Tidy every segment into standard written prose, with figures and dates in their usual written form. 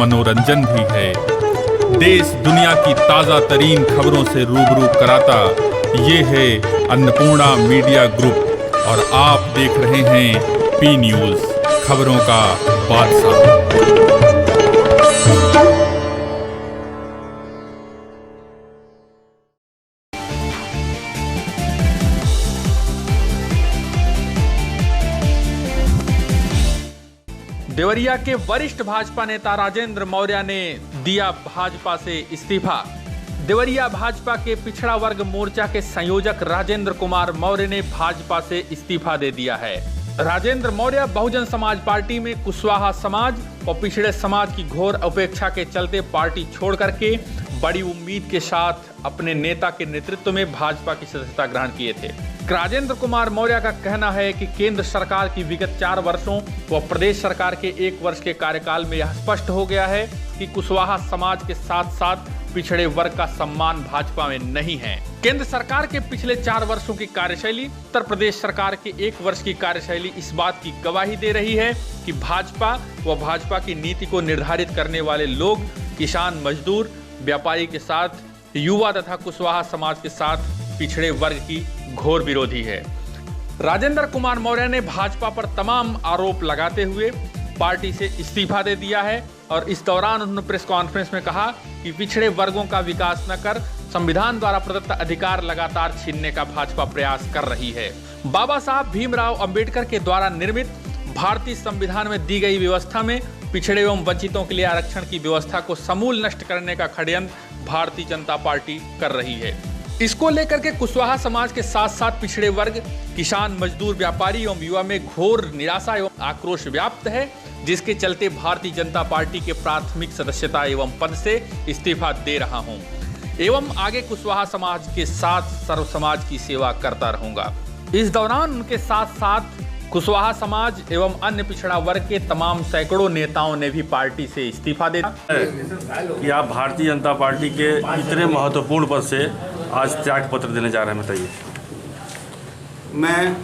मनोरंजन भी है। देश दुनिया की ताज़ा तरीन खबरों से रूबरू कराता ये है अन्नपूर्णा मीडिया ग्रुप और आप देख रहे हैं पी न्यूज़, खबरों का बादशाह। देवरिया के वरिष्ठ भाजपा नेता राजेंद्र मौर्य ने दिया भाजपा से इस्तीफा। देवरिया भाजपा के पिछड़ा वर्ग मोर्चा के संयोजक राजेंद्र कुमार मौर्य ने भाजपा से इस्तीफा दे दिया है। राजेंद्र मौर्य बहुजन समाज पार्टी में कुशवाहा समाज और पिछड़े समाज की घोर उपेक्षा के चलते पार्टी छोड़ करके बड़ी उम्मीद के साथ अपने नेता के नेतृत्व में भाजपा की सदस्यता ग्रहण किए थे। राजेंद्र कुमार मौर्य का कहना है कि केंद्र सरकार की विगत 4 वर्षों व प्रदेश सरकार के 1 वर्ष के कार्यकाल में यह स्पष्ट हो गया है कि कुशवाहा समाज के साथ साथ पिछड़े वर्ग का सम्मान भाजपा में नहीं है। केंद्र सरकार के पिछले 4 वर्षों की कार्यशैली, उत्तर प्रदेश सरकार के 1 वर्ष की कार्यशैली इस बात की गवाही दे रही है कि भाजपा व भाजपा की नीति को निर्धारित करने वाले लोग किसान, मजदूर, व्यापारी के साथ, युवा तथा कुशवाहा समाज के साथ पिछड़े वर्ग की घोर विरोधी है। राजेंद्र कुमार मौर्य ने भाजपा पर तमाम आरोप लगाते हुए पार्टी से इस्तीफा दे दिया है और इस दौरान उन्होंने प्रेस कॉन्फ्रेंस में कहा कि पिछड़े वर्गों का विकास न कर संविधान द्वारा प्रदत्त अधिकार लगातार छीनने का भाजपा प्रयास कर रही है। बाबा साहब भीमराव अंबेडकर के द्वारा निर्मित भारतीय संविधान में दी गई व्यवस्था में पिछड़े एवं वंचितों के लिए आरक्षण की व्यवस्था को समूल नष्ट करने का षड्यंत्र भारतीय जनता पार्टी कर रही है। इसको लेकर के कुशवाहा समाज के साथ साथ पिछड़े वर्ग, किसान, मजदूर, व्यापारी एवं युवा में घोर निराशा एवं आक्रोश व्याप्त है, जिसके चलते भारतीय जनता पार्टी के प्राथमिक सदस्यता एवं पद से इस्तीफा दे रहा हूं एवं आगे कुशवाहा समाज के साथ सर्व समाज की सेवा करता रहूंगा। इस दौरान उनके साथ साथ कुशवाहा समाज एवं अन्य पिछड़ा वर्ग के तमाम सैकड़ों नेताओं ने भी पार्टी से इस्तीफा दे दिया कि आप भारतीय जनता पार्टी के इतने महत्वपूर्ण पद से आज त्याग पत्र देने जा रहे हैं, बताइए। मैं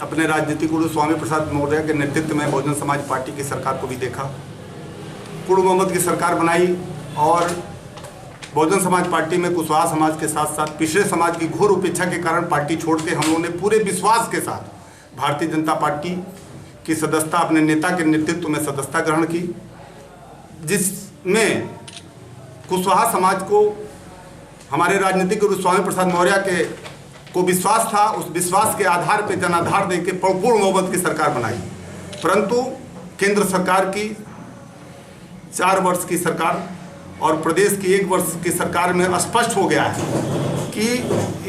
अपने राजनीतिक गुरु स्वामी प्रसाद मौर्य के नेतृत्व में बहुजन समाज पार्टी की सरकार को भी देखा, पूर्ण बहुमत की सरकार बनाई और बहुजन समाज पार्टी में कुशवाहा समाज के साथ साथ पिछड़े समाज की घोर उपेक्षा के कारण पार्टी छोड़ के हम लोगों ने पूरे विश्वास के साथ भारतीय जनता पार्टी की सदस्यता, अपने नेता के नेतृत्व में सदस्यता ग्रहण की, जिसमें कुशवाहा समाज को हमारे राजनीतिक गुरु स्वामी प्रसाद मौर्य के को विश्वास था। उस विश्वास के आधार पर जनाधार दे के पूर्ण बहुमत की सरकार बनाई, परंतु केंद्र सरकार की 4 वर्ष की सरकार और प्रदेश की 1 वर्ष की सरकार में स्पष्ट हो गया है कि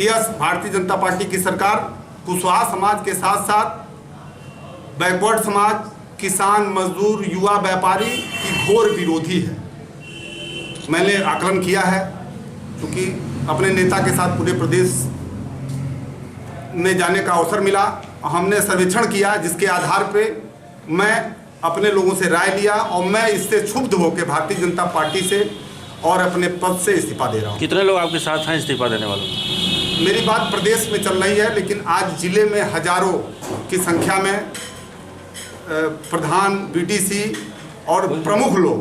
यह भारतीय जनता पार्टी की सरकार कुशवाहा समाज के साथ साथ बैकवर्ड समाज, किसान, मजदूर, युवा, व्यापारी की घोर विरोधी है। मैंने आकलन किया है क्योंकि अपने नेता के साथ पूरे प्रदेश में जाने का अवसर मिला, हमने सर्वेक्षण किया जिसके आधार पे मैं अपने लोगों से राय लिया और मैं इससे क्षुब्ध होकर भारतीय जनता पार्टी से और अपने पद से इस्तीफा दे रहा हूँ। कितने लोग आपके साथ हैं इस्तीफा देने वालों? मेरी बात प्रदेश में चल रही है, लेकिन आज जिले में हजारों की संख्या में प्रधान, बीटीसी और प्रमुख लोग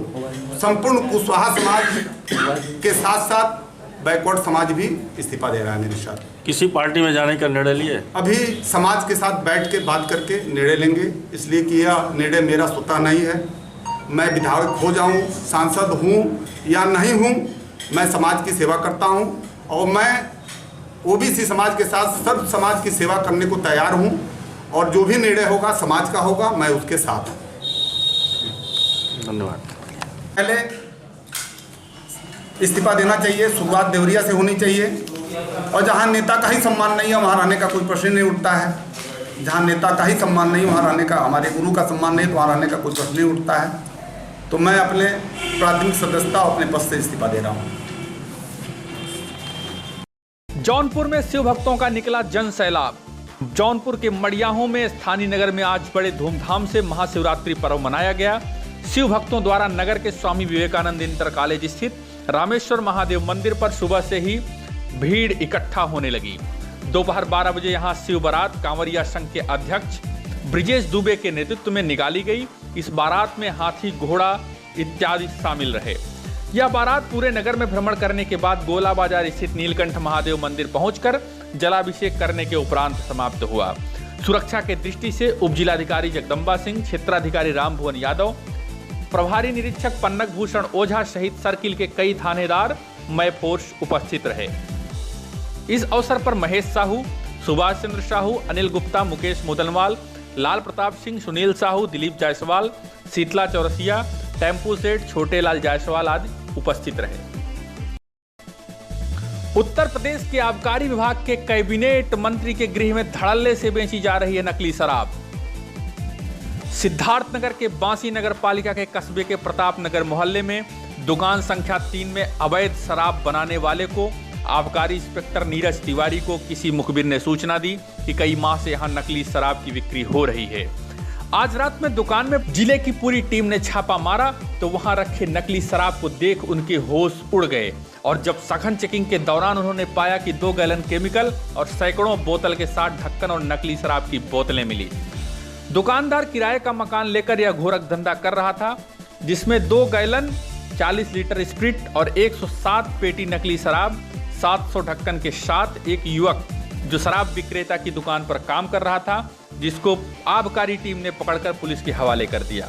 संपूर्ण कुशवाहा समाज के साथ साथ बैकवर्ड समाज भी इस्तीफा दे रहा है मेरे साथ। किसी पार्टी में जाने का निर्णय लिए? अभी समाज के साथ बैठ के बात करके निर्णय लेंगे, इसलिए कि यह निर्णय मेरा स्वतः नहीं है। मैं विधायक हो जाऊं, सांसद हूं या नहीं हूं, मैं समाज की सेवा करता हूं और मैं ओबीसी समाज के साथ सर्व समाज की सेवा करने को तैयार हूं और जो भी निर्णय होगा समाज का होगा, मैं उसके साथ हूं। धन्यवाद। पहले इस्तीफा देना चाहिए, शुरुआत देवरिया से होनी चाहिए और जहां नेता का ही सम्मान नहीं है वहां रहने का कोई प्रश्न नहीं उठता है। जहां नेता का ही सम्मान नहीं वहां रहने का, हमारे गुरु का सम्मान नहीं तो वहां रहने का कोई प्रश्न नहीं उठता है। तो मैं अपने प्राथमिक सदस्यता अपने पद से इस्तीफा दे रहा हूं। जौनपुर में शिव भक्तों का निकला जन सैलाब। जौनपुर के मड़ियाहों में स्थानीय नगर में आज बड़े धूमधाम से महाशिवरात्रि पर्व मनाया गया। शिव भक्तों द्वारा नगर के स्वामी विवेकानंद इंटर कॉलेज स्थित रामेश्वर महादेव मंदिर पर सुबह से ही भीड़ इकट्ठा होने लगी। दोपहर 12 बजे यहां शिव बारात कांवरिया संघ के अध्यक्ष ब्रिजेश दुबे के नेतृत्व में निकाली गई। इस बारात में हाथी, घोड़ा, इत्यादि शामिल रहे। यह बारात पूरे नगर में भ्रमण करने के बाद गोला बाजार स्थित नीलकंठ महादेव मंदिर पहुंचकर जलाभिषेक करने के उपरांत समाप्त हुआ। सुरक्षा के दृष्टि से उप जिलाधिकारी जगदम्बा सिंह, क्षेत्राधिकारी राम भुवन यादव, प्रभारी निरीक्षक पन्नग भूषण ओझा सहित सर्किल के कई थानेदार मय फोर्स उपस्थित रहे। इस अवसर पर महेश साहू, सुभाष चंद्र साहू, अनिल गुप्ता, मुकेश मुदनवाल, लाल प्रताप सिंह, सुनील साहू, दिलीप जायसवाल, शीतला चौरसिया, टेम्पू सेठ, छोटे लाल जायसवाल आदि उपस्थित रहे। उत्तर प्रदेश के आबकारी विभाग के कैबिनेट मंत्री के गृह में धड़ल्ले से बेची जा रही है नकली शराब। सिद्धार्थनगर के बांसी नगर पालिका के कस्बे के प्रताप नगर मोहल्ले में दुकान संख्या 3 में अवैध शराब बनाने वाले को आबकारी इंस्पेक्टर नीरज तिवारी को किसी मुखबिर ने सूचना दी कि कई माह से यहां नकली शराब की बिक्री हो रही है। आज रात में दुकान में जिले की पूरी टीम ने छापा मारा तो वहां रखे नकली शराब को देख उनके होश उड़ गए और जब सघन चेकिंग के दौरान उन्होंने पाया कि 2 गैलन केमिकल और सैकड़ों बोतल के साथ ढक्कन और नकली शराब की बोतलें मिली। दुकानदार किराए का मकान लेकर यह घोरक धंधा कर रहा था, जिसमें 2 गैलन 40 लीटर स्प्रिट और 107 पेटी नकली शराब 700 ढक्कन के साथ एक युवक जो शराब विक्रेता की दुकान पर काम कर रहा था, जिसको आबकारी टीम ने पकड़कर पुलिस के हवाले कर दिया।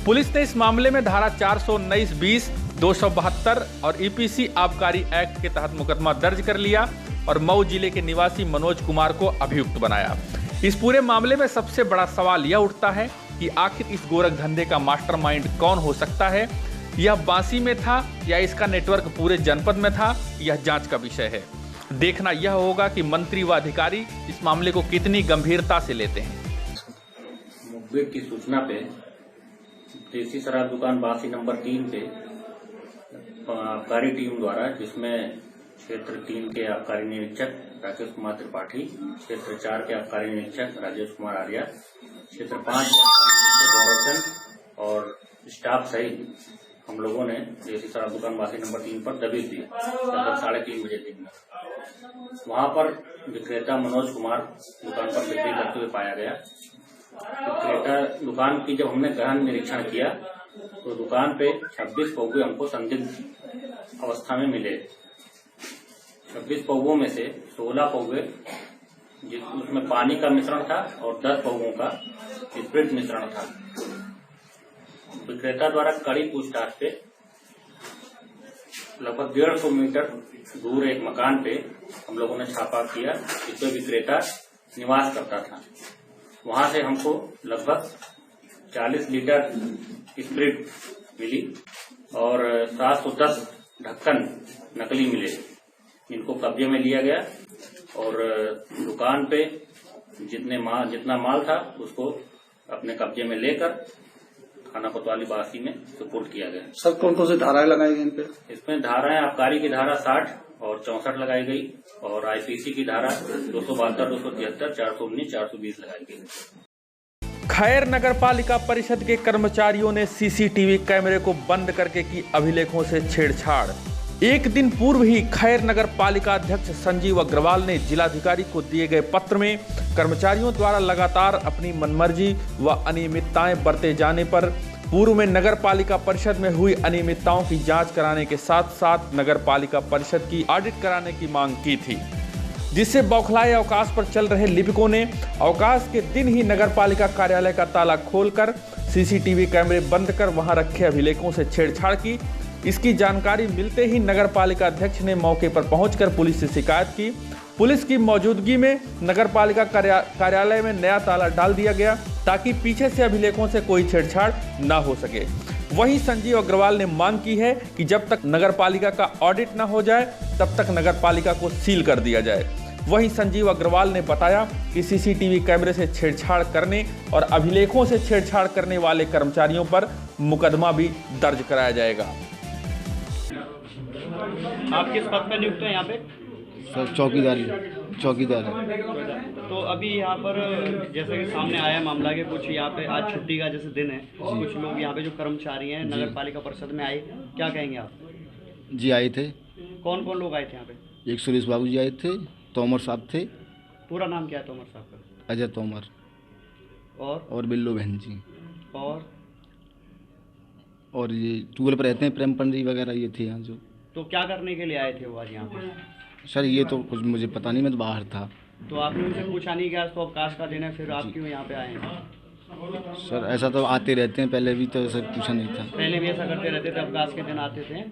पुलिस ने इस मामले में धारा 419(20), 272 और ईपीसी आबकारी एक्ट के तहत मुकदमा दर्ज कर लिया और मऊ जिले के निवासी मनोज कुमार को अभियुक्त बनाया। इस पूरे मामले में सबसे बड़ा सवाल यह उठता है कि आखिर इस गोरख धंधे का मास्टरमाइंड कौन हो सकता है। यह बांसी में था या इसका नेटवर्क पूरे जनपद में था, यह जांच का विषय है। देखना यह होगा कि मंत्री व अधिकारी इस मामले को कितनी गंभीरता से लेते हैं। मुखबिर की सूचना पे देसी शराब दुकान बांसी नंबर 3 पे आबकारी टीम द्वारा, जिसमें क्षेत्र 3 के आबकारी निरीक्षक राकेश कुमार त्रिपाठी, क्षेत्र 4 के आबकारी निरीक्षक राजेश कुमार आर्या, क्षेत्र 5 के आबकारी निरीक्षक गौरव चंद और स्टाफ सहित हम लोगों ने देसी शराब दुकान बांसी नंबर 3 पर दबिश दी लगभग 3:30 बजे दिन में। वहां पर विक्रेता मनोज कुमार दुकान पर बिक्री करते हुए पाया गया। विक्रेता दुकान की जब हमने गहन निरीक्षण किया तो दुकान पे 26 पौवे हमको संदिग्ध अवस्था में मिले। 26 पौवों में से 16 पौवे उसमें पानी का मिश्रण था और 10 पौवों का स्प्रिट मिश्रण था। विक्रेता द्वारा कड़ी पूछताछ पे लगभग 150 मीटर दूर एक मकान पे हम लोगों ने छापा किया, जिसमें विक्रेता निवास करता था। वहां से हमको लगभग 40 लीटर स्प्रिट मिली और 710 ढक्कन नकली मिले, जिनको कब्जे में लिया गया और दुकान पे जितना माल था उसको अपने कब्जे में लेकर थाना कोतवाली बांसी में सुपुर्द किया गया। सर कौन कौन सी धाराएं लगाई गई इन पे? इसमें धाराएं आबकारी की धारा 60 और 64 लगाई गई और आईपीसी की धारा 272, 273, 419, 420 लगाई गई। खैर नगर पालिका परिषद के कर्मचारियों ने सीसीटीवी कैमरे को बंद करके की अभिलेखों से छेड़छाड़। एक दिन पूर्व ही खैर नगर पालिका अध्यक्ष संजीव अग्रवाल ने जिलाधिकारी को दिए गए पत्र में कर्मचारियों द्वारा लगातार अपनी मनमर्जी व अनियमितताएं बरते जाने पर पूर्व में नगर पालिका परिषद में हुई अनियमितताओं की जांच कराने के साथ साथ नगर पालिका परिषद की ऑडिट कराने की मांग की थी, जिससे बौखलाए अवकाश पर चल रहे लिपिकों ने अवकाश के दिन ही नगर पालिका कार्यालय का ताला खोलकर सीसीटीवी कैमरे बंद कर वहां रखे अभिलेखों से छेड़छाड़ की। इसकी जानकारी मिलते ही नगर पालिका अध्यक्ष ने मौके पर पहुंचकर पुलिस से शिकायत की। पुलिस की मौजूदगी में नगर पालिका कार्यालय में नया ताला डाल दिया गया ताकि पीछे से अभिलेखों से कोई छेड़छाड़ न हो सके। वहीं संजीव अग्रवाल ने मांग की है कि जब तक नगर पालिका का ऑडिट न हो जाए तब तक नगर पालिका को सील कर दिया जाए। वहीं संजीव अग्रवाल ने बताया कि सीसीटीवी कैमरे से छेड़छाड़ करने और अभिलेखों से छेड़छाड़ करने वाले कर्मचारियों पर मुकदमा भी दर्ज कराया जाएगा। आप किस पद पर नियुक्त हैं यहाँ पे? सर चौकीदार है। तो अभी यहाँ पर जैसे कि सामने आया मामला के कुछ यहाँ पे आज छुट्टी का जैसे दिन है, कुछ लोग यहाँ पे जो कर्मचारी हैं नगर पालिका परिषद में आए, क्या कहेंगे आप? जी आए थे। कौन कौन लोग आए थे यहाँ पे? एक सुरेश बाबू जी आए थे, तोमर साहब थे। पूरा नाम क्या है तोमर साहब का? अजय तोमर। और बिल्लो बहन जी। और और ये टूल पर रहते हैं, प्रेम पंडित वगैरह ये थे यहाँ जो। तो क्या करने के लिए आए थे वो आज यहाँ पे? सर ये तो कुछ मुझे पता नहीं, मैं तो बाहर था। तो आपने उनसे पूछा नहीं कि आज तो अवकाश का दिन है, फिर आप क्यों यहाँ पे आए हैं? सर ऐसा तो आते रहते हैं, पहले भी तो ऐसा पूछा नहीं था। पहले भी ऐसा करते रहते थे, अवकाश के दिन आते थे?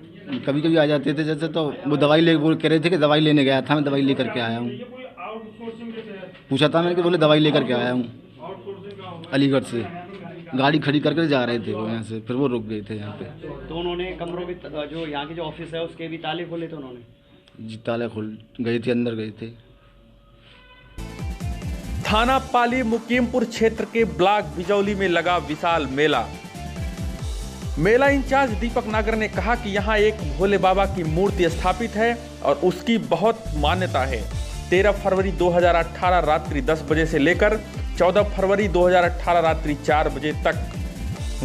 कभी कभी आ जाते थे, जैसे तो वो दवाई ले बोल कह रहे थे कि दवाई लेने गया था, मैं दवाई लेकर के आया हूँ। पूछा था मैंने कि बोले दवाई लेकर के आया हूँ अलीगढ़ से। गाड़ी खड़ी करके जा रहे थे वो यहाँ से, फिर वो रुक गए थे यहाँ पे। तो उन्होंने कमरों के जो यहाँ के जो ऑफिस है उसके भी ताले खोले थे उन्होंने? जी ताला खोल गए थे, अंदर गए थे। थाना पाली मुकीमपुर क्षेत्र के ब्लॉक बिजौली में लगा विशाल मेला। मेला इंचार्ज दीपक नागर ने कहा कि यहाँ एक भोले बाबा की मूर्ति स्थापित है और उसकी बहुत मान्यता है। 13 फरवरी 2018 रात्रि 10 बजे से लेकर 14 फरवरी 2018 रात्रि 4 बजे तक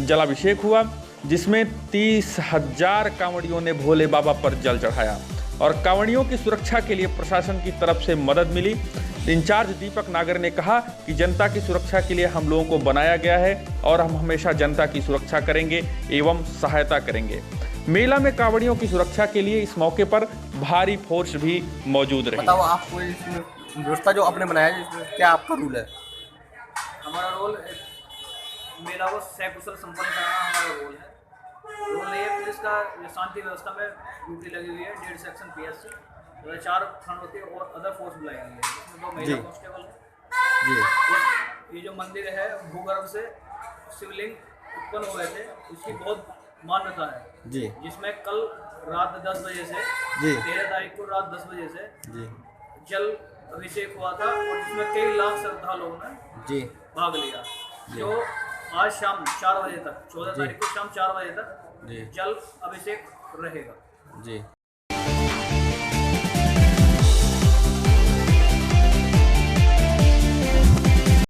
जलाभिषेक हुआ, जिसमें 30,000 कांवड़ियों ने भोले बाबा पर जल चढ़ाया और कांवड़ियों की सुरक्षा के लिए प्रशासन की तरफ से मदद मिली। इंचार्ज दीपक नागर ने कहा कि जनता की सुरक्षा के लिए हम लोगों को बनाया गया है और हम हमेशा जनता की सुरक्षा करेंगे एवं सहायता करेंगे। मेला में कांवड़ियों की सुरक्षा के लिए इस मौके पर भारी फोर्स भी मौजूद रही। बताओ आपको इसमें व्यवस्था जो आपने बनाया है, इसमें क्या आपका रूल है? हमारा रोल मेला को सकुशल संपन्न कराना हमारा रोल है। रोल ये पुलिस का शांति व्यवस्था में ड्यूटी लगी हुई है। 1.5 सेक्शन PSC 4 थानों के और अदर फोर्स बुलाई गई है, जिसमें 2 महिला कांस्टेबल है जी। ये जो मंदिर है भूगर्भ से शिवलिंग उत्पन्न हुए थे, इसकी बहुत मान्यता है जी। जिसमें कल रात 10 बजे से 13 तारीख को रात 10 बजे से जी जल अभिषेक हुआ था और जिसमें कई लाख श्रद्धालुओं ने जी भाग लिया। जो आज शाम 4 बजे तक 14 तारीख को शाम 4 बजे तक जल अभिषेक रहेगा जी।